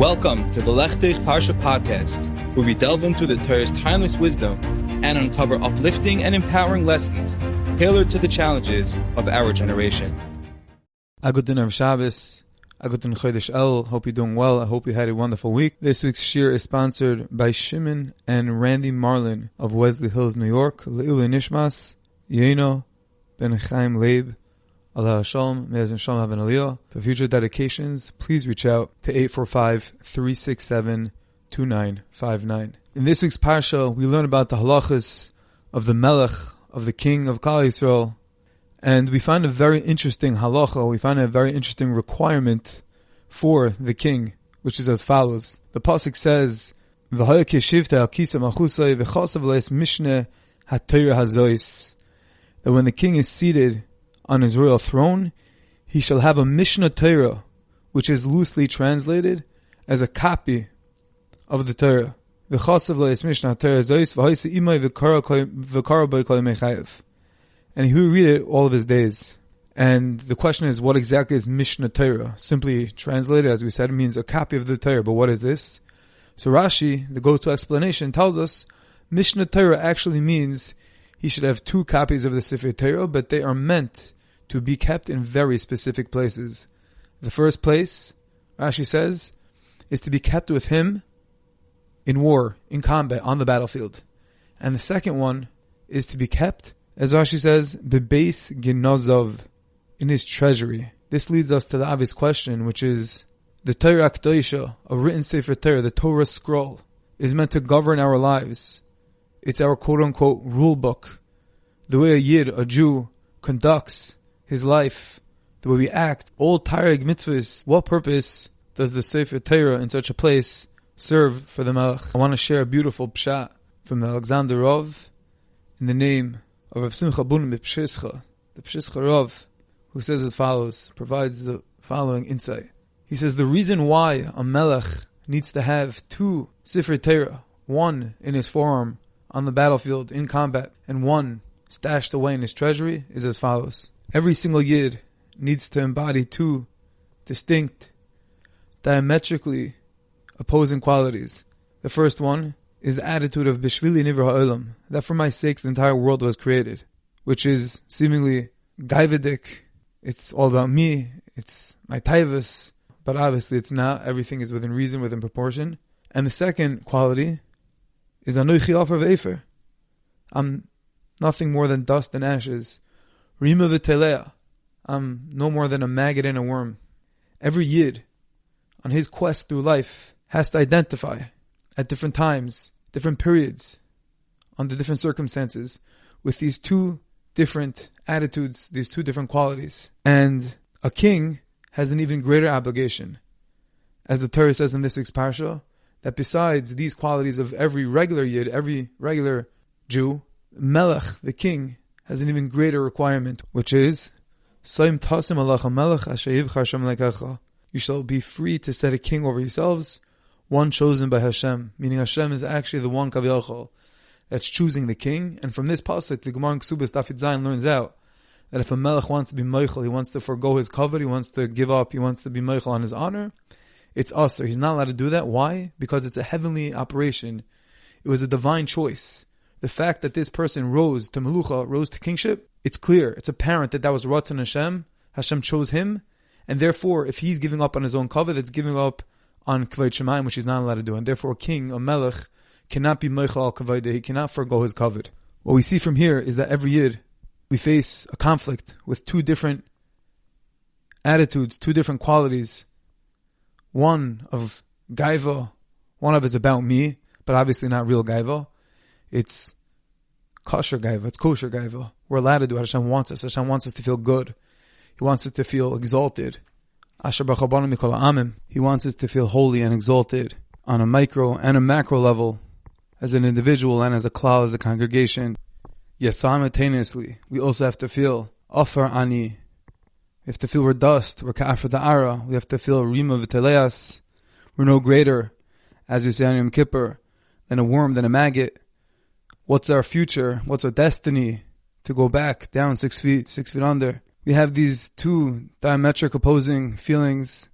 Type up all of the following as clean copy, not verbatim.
Welcome to the Lechtich Parsha podcast, where we delve into the Torah's timeless wisdom and uncover uplifting and empowering lessons tailored to the challenges of our generation. Agudin of Shabbos, Agudin Chodesh El. Hope you're doing well. I hope you had a wonderful week. This week's shir is sponsored by Shimon and Randy Marlin of Wesley Hills, New York. Le'ilei Nishmas, Yeino Ben Chaim Leib, Allah Shalom, Me'ez and Shalom have an Aliyah. For future dedications, please reach out to 845-367-2959. In this week's Parsha, we learn about the halachas of the Melech, of the King of Klal Yisrael, and we find a very interesting halacha, we find a very interesting requirement for the king, which is as follows. The pasuk says, "V'haya keshivta al kisa malchusay v'chasav leis mishne haTorah hazois," that when the king is seated on his royal throne, he shall have a Mishnah Torah, which is loosely translated as a copy of the Torah. And he will read it all of his days. And the question is, what exactly is Mishnah Torah? Simply translated, as we said, it means a copy of the Torah. But what is this? So Rashi, the go-to explanation, tells us Mishnah Torah actually means he should have two copies of the Sefer Torah, but they are meant to be kept in very specific places. The first place, Rashi says, is to be kept with him in war, in combat, on the battlefield. And the second one is to be kept, as Rashi says, bebeis genozov, in his treasury. This leads us to the obvious question, which is, the Torah Akdoisha, a written Sefer Torah, the Torah scroll, is meant to govern our lives. It's our quote-unquote rule book. The way a Yid, a Jew, conducts his life, the way we act, all Torah mitzvahs. What purpose does the Sefer Torah in such a place serve for the Melech? I want to share a beautiful pshat from the Alexander Rov in the name of Reb Simcha Bun Pshischa, the Pshischa Rov, who says as follows, provides the following insight. He says the reason why a Melech needs to have two Sefer Torah, one in his forearm on the battlefield in combat, and one stashed away in his treasury, is as follows. Every single Yid needs to embody two distinct, diametrically opposing qualities. The first one is the attitude of Bishvili Nivra Ha'olam, that for my sake the entire world was created, which is seemingly gaivadik. It's all about me, it's my taivas, but obviously it's not. Everything is within reason, within proportion. And the second quality is Anochi Afer Ve'efer. I'm nothing more than dust and ashes. Rima v'telea. I'm no more than a maggot and a worm. Every Yid, on his quest through life, has to identify at different times, different periods, under different circumstances, with these two different attitudes, these two different qualities. And a king has an even greater obligation. As the Torah says in this week's parsha, that besides these qualities of every regular Yid, every regular Jew, Melech, the king, has an even greater requirement, which is, you shall be free to set a king over yourselves, one chosen by Hashem, meaning Hashem is actually the one Kaviyachol that's choosing the king. And from this pasuk, the Gemara in Ksubas Daf Zayin learns out that if a Melech wants to be Meichel, he wants to forego his covet, he wants to give up, he wants to be Meichel on his honor, it's Aser. He's not allowed to do that. Why? Because it's a heavenly operation. It was a divine choice. The fact that this person rose to Melucha, rose to kingship, it's clear, it's apparent that was Ratzon Hashem. Hashem chose him, and therefore, if he's giving up on his own covet, it's giving up on Kavod Shemayim, which he's not allowed to do. And therefore, a king, a Melech, cannot be Meichel al Kavod, he cannot forego his covet. What we see from here is that every Yid, we face a conflict with two different attitudes, two different qualities. One of Gaiva, one of it's about me, but obviously not real Gaiva. It's kosher gaiva, it's kosher gaiva. We're allowed to do what Hashem wants us. Hashem wants us to feel good. He wants us to feel exalted. Asher b'chabanu mikol ha'amim. He wants us to feel holy and exalted on a micro and a macro level, as an individual and as a klal, as a congregation. Yes, simultaneously, we also have to feel afar ani. We have to feel we're dust, we're ka'afar da'ara. We have to feel rima v'teleas. We're no greater, as we say on Yom Kippur, than a worm, than a maggot. What's our future? What's our destiny? To go back down 6 feet under. We have these two diametric opposing feelings.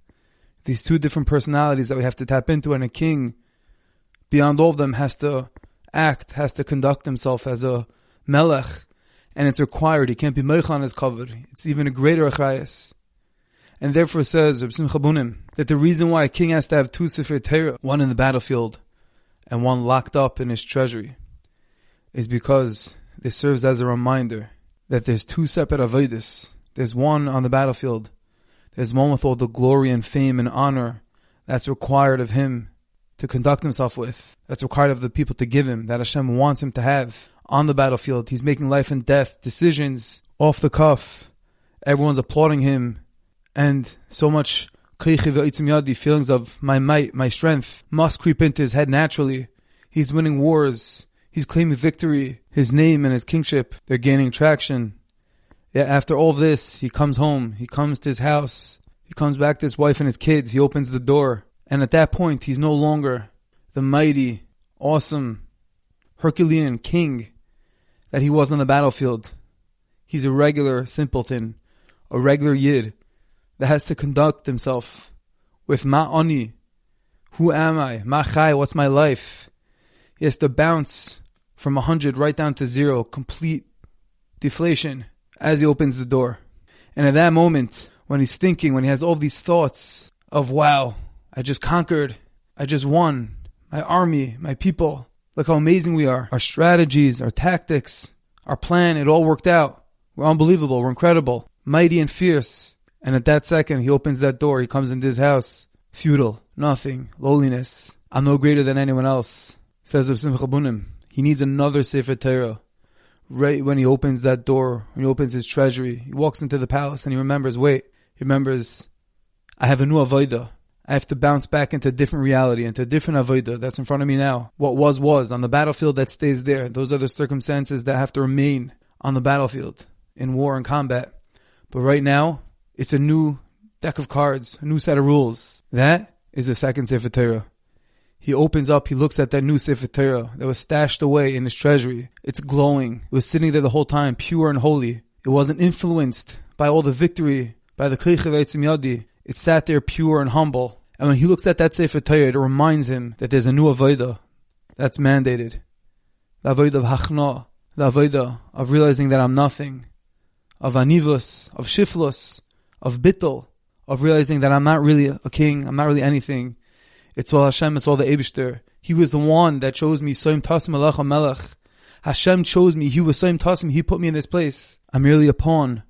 These two different personalities that we have to tap into, and a king, beyond all of them, has to act, has to conduct himself as a melech, and it's required. He can't be meich on his cover. It's even a greater achrayas. And therefore says Reb Simcha Bunim that the reason why a king has to have two Sefer Torah, one in the battlefield and one locked up in his treasury, is because this serves as a reminder that there's two separate avodas. There's one on the battlefield. There's one with all the glory and fame and honor that's required of him to conduct himself with. That's required of the people to give him, that Hashem wants him to have on the battlefield. He's making life and death decisions off the cuff. Everyone's applauding him. And so much feelings of my might, my strength must creep into his head naturally. He's winning wars. He's claiming victory. His name and his kingship, they're gaining traction. Yet after all this, he comes home. He comes to his house. He comes back to his wife and his kids. He opens the door. And at that point, he's no longer the mighty, awesome, Herculean king that he was on the battlefield. He's a regular simpleton, a regular yid that has to conduct himself with ma'ani. Who am I? Ma chai, what's my life? He has to bounce from 100 right down to 0, complete deflation as he opens the door. And at that moment, when he's thinking, when he has all these thoughts of, wow, I just conquered, I just won, my army, my people, look how amazing we are. Our strategies, our tactics, our plan, it all worked out. We're unbelievable, we're incredible, mighty and fierce. And at that second, he opens that door, he comes into his house, futile, nothing, lowliness. I'm no greater than anyone else, says Reb Simcha Bunim. He needs another Sefer Torah. Right when he opens that door, when he opens his treasury, he walks into the palace and he remembers, he remembers, I have a new avodah. I have to bounce back into a different reality, into a different avodah that's in front of me now. What was. On the battlefield, that stays there. Those are the circumstances that have to remain on the battlefield, in war and combat. But right now, it's a new deck of cards, a new set of rules. That is the second Sefer Torah. He opens up, he looks at that new Sefer Torah that was stashed away in his treasury. It's glowing. It was sitting there the whole time, pure and holy. It wasn't influenced by all the victory, by the Kricha V'Eitzim Yadi. It sat there pure and humble. And when he looks at that Sefer Torah, it reminds him that there's a new avodah that's mandated. The avodah of Hachna, the avodah of realizing that I'm nothing, of Anivus, of Shiflus, of Bittul, of realizing that I'm not really a king, I'm not really anything. It's all Hashem, it's all the Eibishter. He was the one that chose me, Soim Tasim Melech HaMelech. Hashem chose me, He was Soim Tasim, He put me in this place. I'm merely a pawn,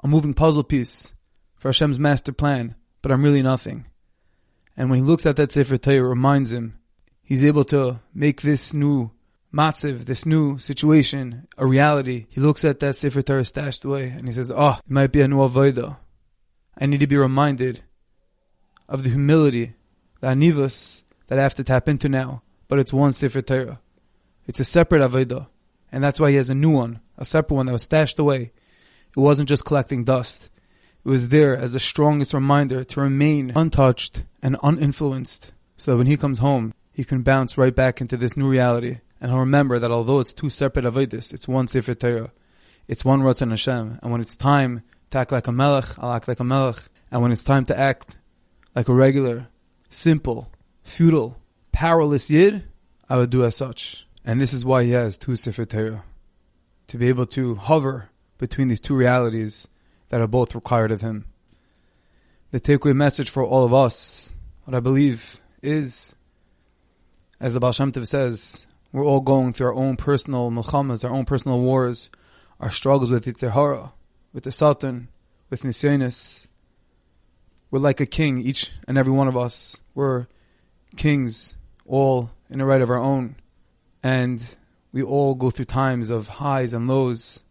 a moving puzzle piece for Hashem's master plan, but I'm really nothing. And when he looks at that Sefer Torah, it reminds him, he's able to make this new matziv, this new situation, a reality. He looks at that Sefer Torah stashed away, and he says, it might be a new avodah. I need to be reminded of the humility, the anivus that I have to tap into now. But it's one Sefer Torah. It's a separate avodah. And that's why he has a new one, a separate one that was stashed away. It wasn't just collecting dust. It was there as the strongest reminder to remain untouched and uninfluenced. So that when he comes home, he can bounce right back into this new reality. And he'll remember that although it's two separate avodas, it's one Sefer Torah. It's one Ratzon Hashem. And when it's time to act like a melech, I'll act like a melech. And when it's time to act like a regular, simple, futile, powerless yid, I would do as such. And this is why he has two Sefer Torah. To be able to hover between these two realities that are both required of him. The takeaway message for all of us, what I believe is, as the Baal Shem Tov says, we're all going through our own personal milchamas, our own personal wars, our struggles with Yetzer Hara, with the Satan, with Nisyonis. We're like a king, each and every one of us. We're kings, all in the right of our own. And we all go through times of highs and lows.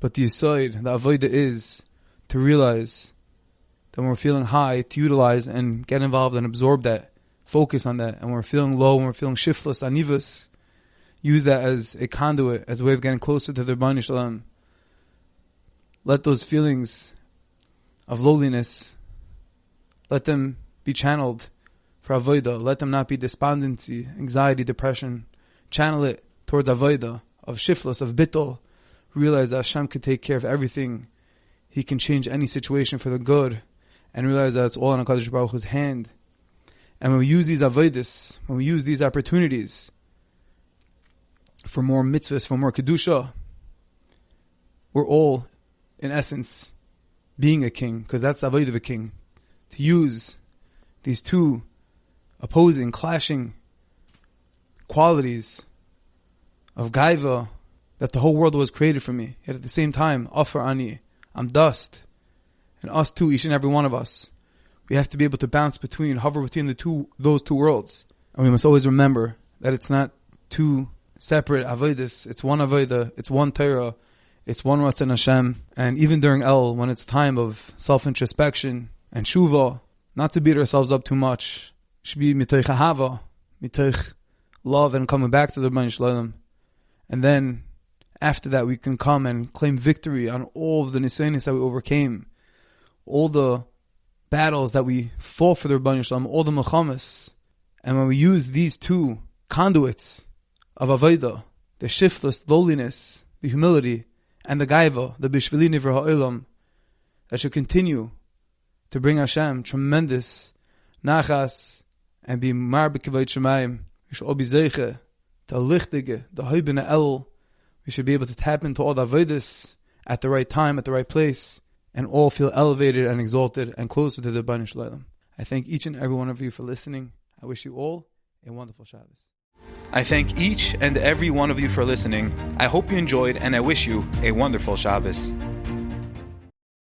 But the Yesod, the Avodah is to realize that when we're feeling high, to utilize and get involved and absorb that, focus on that. And when we're feeling low, when we're feeling shiftless, anivus, use that as a conduit, as a way of getting closer to the Rebbeinu Shalom. Let those feelings of lowliness, let them be channeled for Avodah. Let them not be despondency, anxiety, depression. Channel it towards Avodah, of shiftless, of bittul. Realize that Hashem can take care of everything. He can change any situation for the good. and realize that it's all in HaKadosh Baruch Hu's hand. And when we use these avodas, when we use these opportunities for more mitzvahs, for more kedusha, we're all, in essence, being a king, because that's the avodah of a king. To use these two opposing, clashing qualities of gaiva, that the whole world was created for me. Yet at the same time, afar ani, I'm dust. And us too, each and every one of us, we have to be able to bounce between, hover between those two worlds. And we must always remember that it's not two separate avodas. It's one avodah, it's one Torah, it's one Ratzon Hashem. And even during El, when it's time of self-introspection and shuva, not to beat ourselves up too much. It should be mitoich ahava, mitoich love and coming back to the Rebbeinu Shalom. And then, after that, we can come and claim victory on all of the nisanis that we overcame, all the battles that we fought for the Rebbeinu Shalom, all the mechamas. And when we use these two conduits of avodah, the shiftless lowliness, the humility, and the gaiva, the bishvili nivra ha'olam, that should continue to bring Hashem tremendous nachas and be mar b'kavod shemayim. We should all be zeiche to lichtige, the hoibene el. We should be able to tap into all the avodas at the right time, at the right place, and all feel elevated and exalted and closer to the Rebbeinu Shalom. I thank each and every one of you for listening. I wish you all a wonderful Shabbos. I thank each and every one of you for listening. I hope you enjoyed, and I wish you a wonderful Shabbos.